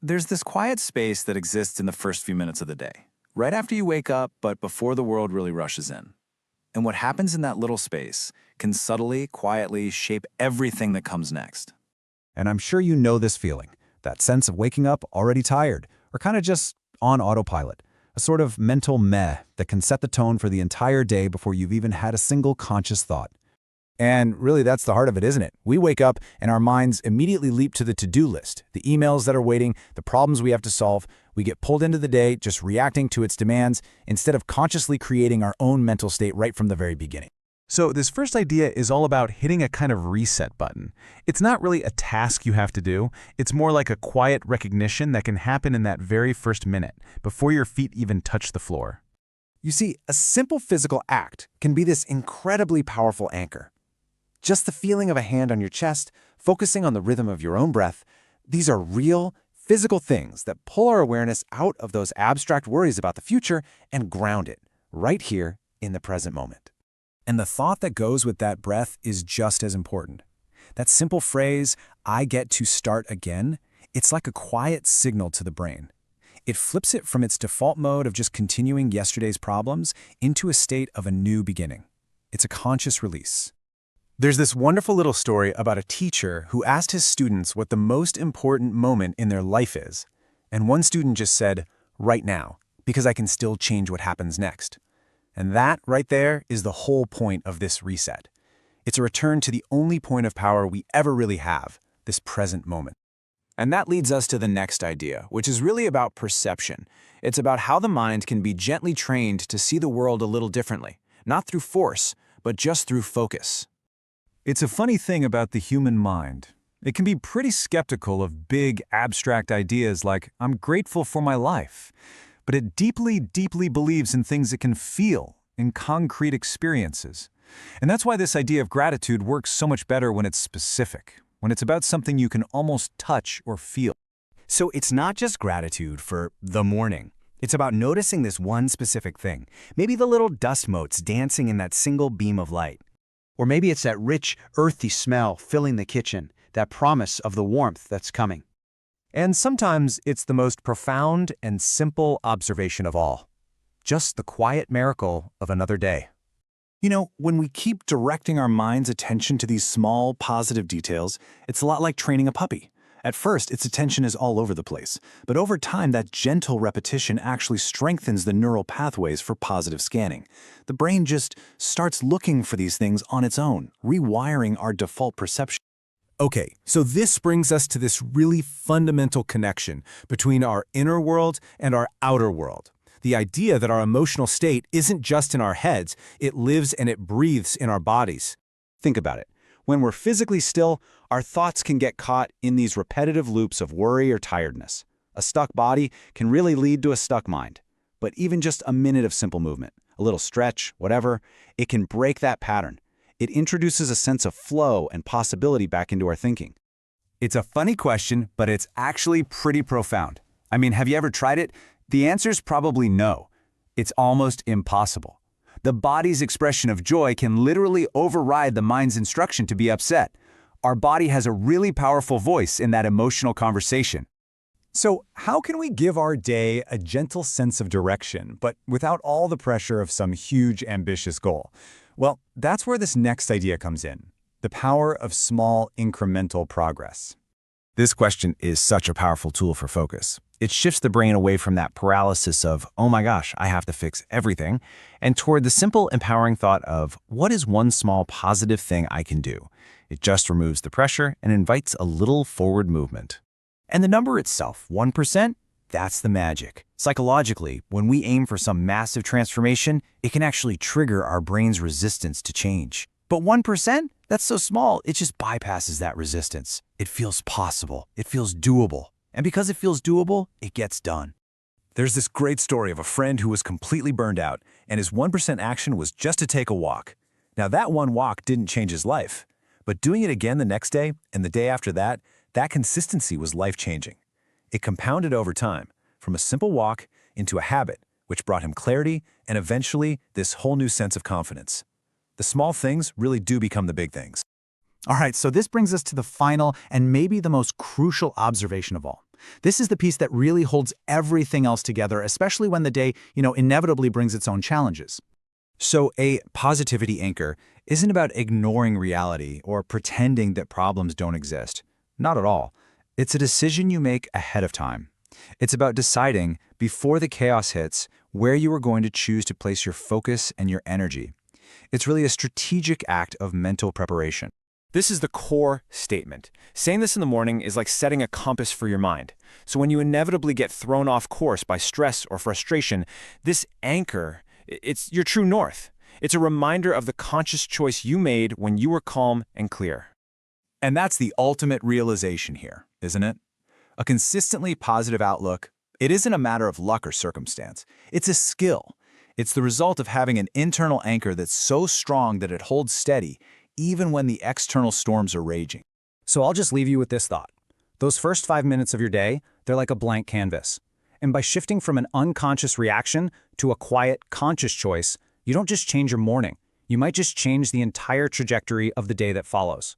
There's this quiet space that exists in the first few minutes of the day, right after you wake up, but before the world really rushes in. And what happens in that little space can subtly, quietly shape everything that comes next. And I'm sure you know this feeling, that sense of waking up already tired, or kind of just on autopilot, a sort of mental meh that can set the tone for the entire day before you've even had a single conscious thought. And really, that's the heart of it, isn't it? We wake up and our minds immediately leap to the to-do list, the emails that are waiting, the problems we have to solve. We get pulled into the day just reacting to its demands instead of consciously creating our own mental state right from the very beginning. So this first idea is all about hitting a kind of reset button. It's not really a task you have to do. It's more like a quiet recognition that can happen in that very first minute, before your feet even touch the floor. You see, a simple physical act can be this incredibly powerful anchor. Just the feeling of a hand on your chest, focusing on the rhythm of your own breath, these are real, physical things that pull our awareness out of those abstract worries about the future and ground it right here in the present moment. And the thought that goes with that breath is just as important. That simple phrase, "I get to start again," it's like a quiet signal to the brain. It flips it from its default mode of just continuing yesterday's problems into a state of a new beginning. It's a conscious release. There's this wonderful little story about a teacher who asked his students what the most important moment in their life is. And one student just said, "Right now, because I can still change what happens next." And that right there is the whole point of this reset. It's a return to the only point of power we ever really have, this present moment. And that leads us to the next idea, which is really about perception. It's about how the mind can be gently trained to see the world a little differently, not through force, but just through focus. It's a funny thing about the human mind. It can be pretty skeptical of big, abstract ideas like, "I'm grateful for my life." But it deeply, deeply believes in things it can feel, in concrete experiences. And that's why this idea of gratitude works so much better when it's specific, when it's about something you can almost touch or feel. So it's not just gratitude for the morning. It's about noticing this one specific thing, maybe the little dust motes dancing in that single beam of light. Or maybe it's that rich, earthy smell filling the kitchen, that promise of the warmth that's coming. And sometimes it's the most profound and simple observation of all. Just the quiet miracle of another day. When we keep directing our mind's attention to these small, positive details, it's a lot like training a puppy. At first, its attention is all over the place, but over time, that gentle repetition actually strengthens the neural pathways for positive scanning. The brain just starts looking for these things on its own, rewiring our default perception. Okay, so this brings us to this really fundamental connection between our inner world and our outer world. The idea that our emotional state isn't just in our heads, it lives and it breathes in our bodies. Think about it. When we're physically still, our thoughts can get caught in these repetitive loops of worry or tiredness. A stuck body can really lead to a stuck mind. But even just a minute of simple movement, a little stretch, whatever, it can break that pattern. It introduces a sense of flow and possibility back into our thinking. It's a funny question, but it's actually pretty profound. I mean, have you ever tried it? The answer's probably no. It's almost impossible. The body's expression of joy can literally override the mind's instruction to be upset. Our body has a really powerful voice in that emotional conversation. So how can we give our day a gentle sense of direction, but without all the pressure of some huge, ambitious goal? Well, that's where this next idea comes in, the power of small, incremental progress. This question is such a powerful tool for focus. It shifts the brain away from that paralysis of, "Oh my gosh, I have to fix everything," and toward the simple, empowering thought of, "What is one small positive thing I can do?" It just removes the pressure and invites a little forward movement. And the number itself, 1%, that's the magic. Psychologically, when we aim for some massive transformation, it can actually trigger our brain's resistance to change. But 1%? That's so small, it just bypasses that resistance. It feels possible. It feels doable. And because it feels doable, it gets done. There's this great story of a friend who was completely burned out, and his 1% action was just to take a walk. Now, that one walk didn't change his life, but doing it again the next day and the day after that, that consistency was life-changing. It compounded over time, from a simple walk into a habit, which brought him clarity and eventually this whole new sense of confidence. The small things really do become the big things. All right, so this brings us to the final and maybe the most crucial observation of all. This is the piece that really holds everything else together, especially when the day, inevitably brings its own challenges. So a positivity anchor isn't about ignoring reality or pretending that problems don't exist. Not at all. It's a decision you make ahead of time. It's about deciding, before the chaos hits, where you are going to choose to place your focus and your energy. It's really a strategic act of mental preparation. This is the core statement. Saying this in the morning is like setting a compass for your mind. So when you inevitably get thrown off course by stress or frustration, this anchor, it's your true north. It's a reminder of the conscious choice you made when you were calm and clear. And that's the ultimate realization here, isn't it? A consistently positive outlook, it isn't a matter of luck or circumstance. It's a skill. It's the result of having an internal anchor that's so strong that it holds steady, even when the external storms are raging. So I'll just leave you with this thought. Those first 5 minutes of your day, they're like a blank canvas. And by shifting from an unconscious reaction to a quiet, conscious choice, you don't just change your morning. You might just change the entire trajectory of the day that follows.